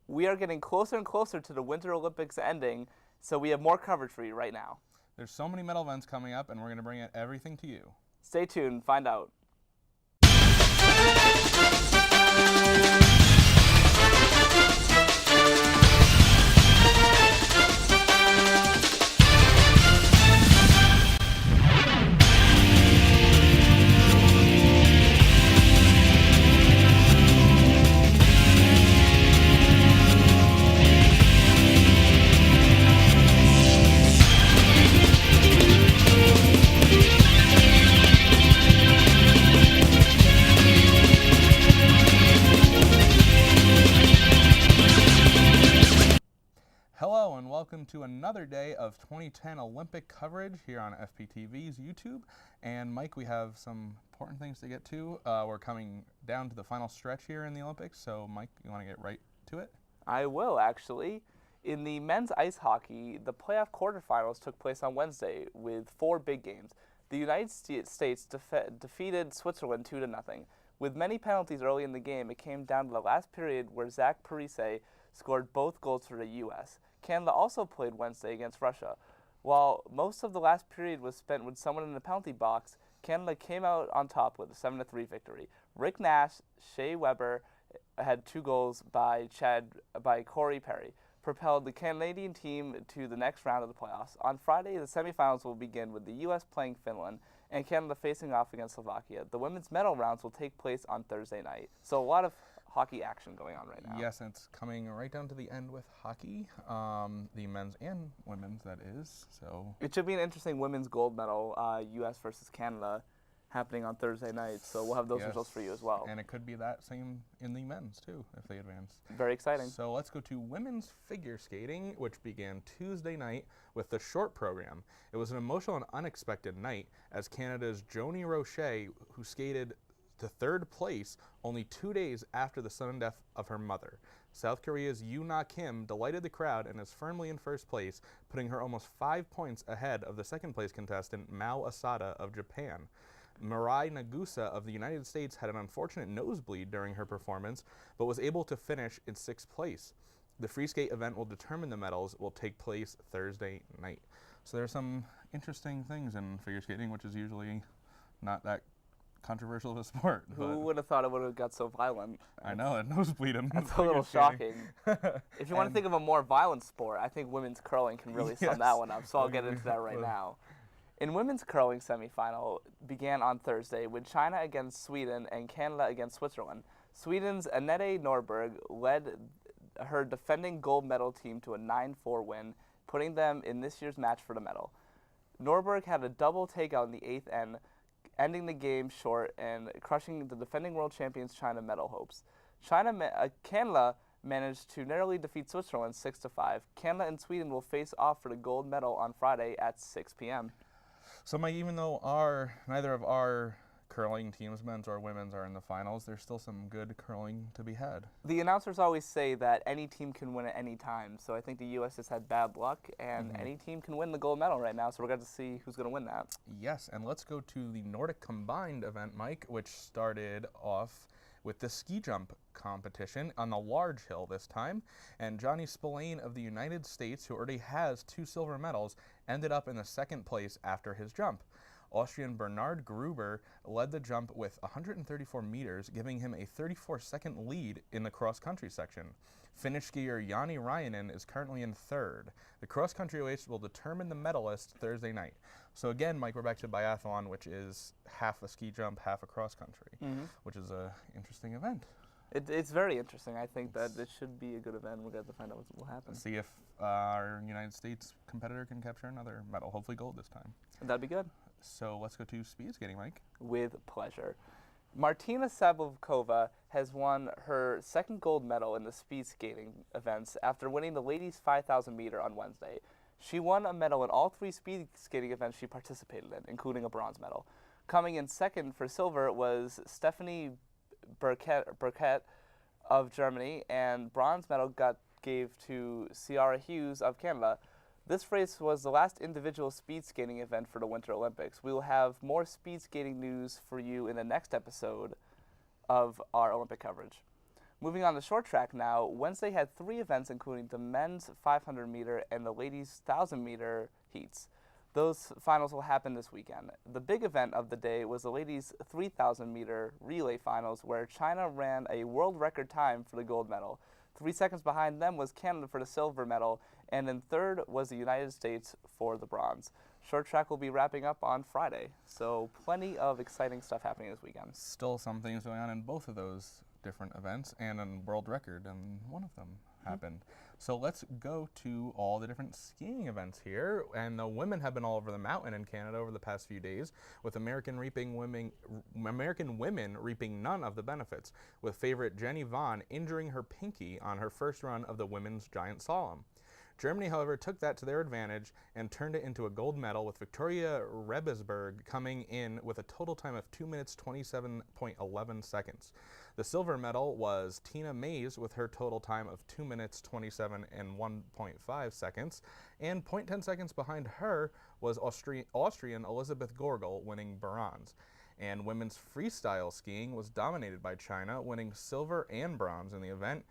We are getting closer and closer to the Winter Olympics ending, so we have more coverage for you right now. There's so many medal events coming up, and we're going to bring everything to you. Stay tuned, find out. Hello and welcome to another day of 2010 Olympic coverage here on FPTV's YouTube. And Mike, we have some important things to get to. We're coming down to the final stretch here in the Olympics. So Mike, you want to get right to it? I will, actually. In the men's ice hockey, the playoff quarterfinals took place on Wednesday with 4 big games. The United States defeated Switzerland 2-0. With many penalties early in the game, it came down to the last period where Zach Parise scored both goals for the U.S. Canada also played Wednesday against Russia. While most of the last period was spent with someone in the penalty box, Canada came out on top with a 7-3 victory. Rick Nash, Shea Weber had 2 goals by Corey Perry, propelled the Canadian team to the next round of the playoffs. On Friday, the semifinals will begin with the U.S. playing Finland and Canada facing off against Slovakia. The women's medal rounds will take place on Thursday night. So a lot of hockey action going on right now. Yes, and it's coming right down to the end with hockey, the men's and women's, that is. So it should be an interesting women's gold medal, U.S. versus Canada, happening on Thursday night. So we'll have those results for you as well. And it could be that same in the men's too, if they advance. Very exciting. So let's go to women's figure skating, which began Tuesday night with the short program. It was an emotional and unexpected night as Canada's Joni Roche, who skated to 3rd place only 2 days after the sudden death of her mother. South Korea's Yoona Kim delighted the crowd and is firmly in 1st place, putting her almost 5 points ahead of the 2nd place contestant Mao Asada of Japan. Mirai Nagusa of the United States had an unfortunate nosebleed during her performance, but was able to finish in 6th place. The free skate event will determine the medals, will take place Thursday night. So there's some interesting things in figure skating, which is usually not that controversial of a sport. Who would have thought it would have got so violent? I know, a nosebleed. That's a little shocking. If you want to think of a more violent sport, I think women's curling can really sum that one up, so I'll get into that right now. In women's curling semifinal began on Thursday with China against Sweden and Canada against Switzerland. Sweden's Annette Norberg led her defending gold medal team to a 9-4 win, putting them in this year's match for the medal. Norberg had a double takeout in the 8th end, ending the game short and crushing the defending world champions China medal hopes. Canada managed to narrowly defeat Switzerland 6-5. Canada and Sweden will face off for the gold medal on Friday at 6 p.m. So, Mike, even though neither of our curling teams, men's or women's, are in the finals, there's still some good curling to be had. The announcers always say that any team can win at any time, so I think the U.S. has had bad luck, and any team can win the gold medal right now, so we're going to see who's going to win that. Yes, and let's go to the Nordic Combined event, Mike, which started off with the ski jump competition on the large hill this time, and Johnny Spillane of the United States, who already has 2 silver medals, ended up in the 2nd place after his jump. Austrian Bernhard Gruber led the jump with 134 meters, giving him a 34-second lead in the cross-country section. Finnish skier Jani Rainen is currently in 3rd. The cross-country race will determine the medalist Thursday night. So again, Mike, we're back to biathlon, which is half a ski jump, half a cross-country, which is an interesting event. It's very interesting. I think that it should be a good event. We're going to find out what will happen. Let's see if our United States competitor can capture another medal, hopefully gold this time. That'd be good. So let's go to speed skating, Mike. With pleasure. Martina Sablikova has won her 2nd gold medal in the speed skating events after winning the ladies' 5,000 meter on Wednesday. She won a medal in all 3 speed skating events she participated in, including a bronze medal. Coming in 2nd for silver was Stephanie Burkett of Germany, and bronze medal gave to Ciara Hughes of Canada. This race was the last individual speed skating event for the Winter Olympics. We will have more speed skating news for you in the next episode of our Olympic coverage. Moving on to short track now, Wednesday had 3 events including the men's 500 meter and the ladies 1,000 meter heats. Those finals will happen this weekend. The big event of the day was the ladies 3,000 meter relay finals where China ran a world record time for the gold medal. 3 seconds behind them was Canada for the silver medal, and in third was the United States for the bronze. Short track will be wrapping up on Friday, so plenty of exciting stuff happening this weekend. Still some things going on in both of those different events, and a world record in one of them happened. So let's go to all the different skiing events here. And the women have been all over the mountain in Canada over the past few days, with American women reaping none of the benefits, with favorite Jenny Vaughn injuring her pinky on her first run of the women's giant slalom. Germany, however, took that to their advantage and turned it into a gold medal, with Victoria Rebesberg coming in with a total time of 2 minutes 27.11 seconds. The silver medal was Tina Mays with her total time of 2 minutes 27 and 1.5 seconds, and 0.10 seconds behind her was Austrian Elisabeth Gorgel winning bronze. And women's freestyle skiing was dominated by China, winning silver and bronze in the event,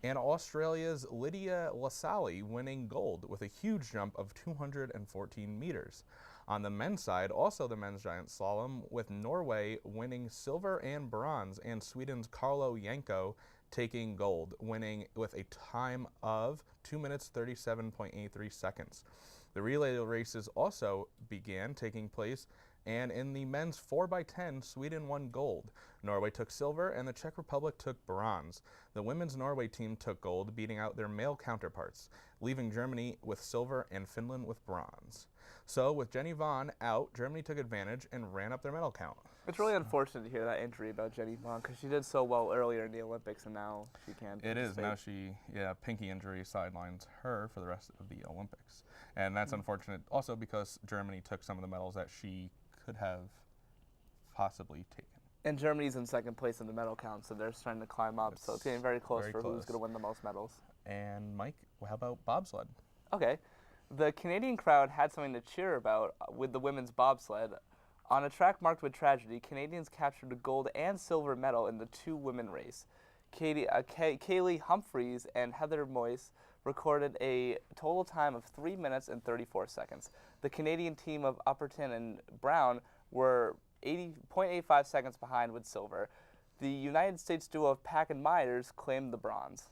and Australia's Lydia Lasalle winning gold with a huge jump of 214 meters. On the men's side, also the men's giant slalom, with Norway winning silver and bronze, and Sweden's Carlo Janko taking gold, winning with a time of 2 minutes 37.83 seconds. The relay races also began taking place, and in the men's 4x10, Sweden won gold. Norway took silver, and the Czech Republic took bronze. The women's Norway team took gold, beating out their male counterparts, leaving Germany with silver and Finland with bronze. So, with Jenny Vaughn out, Germany took advantage and ran up their medal count. It's really unfortunate to hear that injury about Jenny Vaughn, because she did so well earlier in the Olympics, and now she can't. It is. Now pinky injury sidelines her for the rest of the Olympics. And that's unfortunate also because Germany took some of the medals that she could have possibly taken. And Germany's in second place in the medal count, so they're starting to climb up. So it's getting very close for who's going to win the most medals. And Mike, how about bobsled? Okay. The Canadian crowd had something to cheer about with the women's bobsled. On a track marked with tragedy, Canadians captured a gold and silver medal in the 2-women race. Kaylee Humphreys and Heather Moyes recorded a total time of 3 minutes and 34 seconds. The Canadian team of Upperton and Brown were 0.85 seconds behind with silver. The United States duo of Pack and Myers claimed the bronze.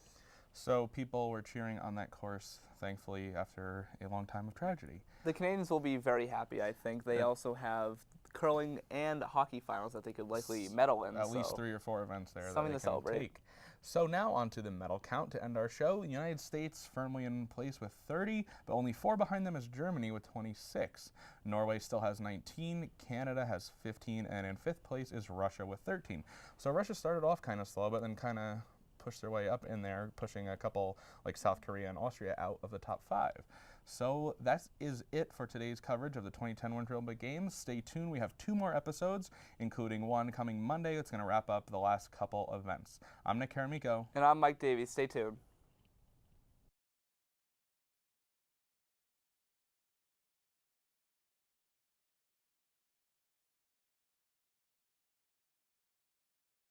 So people were cheering on that course, thankfully, after a long time of tragedy. The Canadians will be very happy, I think. They also have curling and hockey finals that they could likely medal in. At least 3 or 4 events there something that to they can celebrate. take. So now on to the medal count to end our show. The United States firmly in place with 30, but only 4 behind them is Germany with 26. Norway still has 19, Canada has 15, and in 5th place is Russia with 13. So Russia started off kind of slow, but then kind of pushed their way up in there, pushing a couple like South Korea and Austria out of the top 5. So that is it for today's coverage of the 2010 Winter Olympic Games. Stay tuned. We have 2 more episodes, including one coming Monday that's going to wrap up the last couple events. I'm Nick Caramico. And I'm Mike Davies. Stay tuned.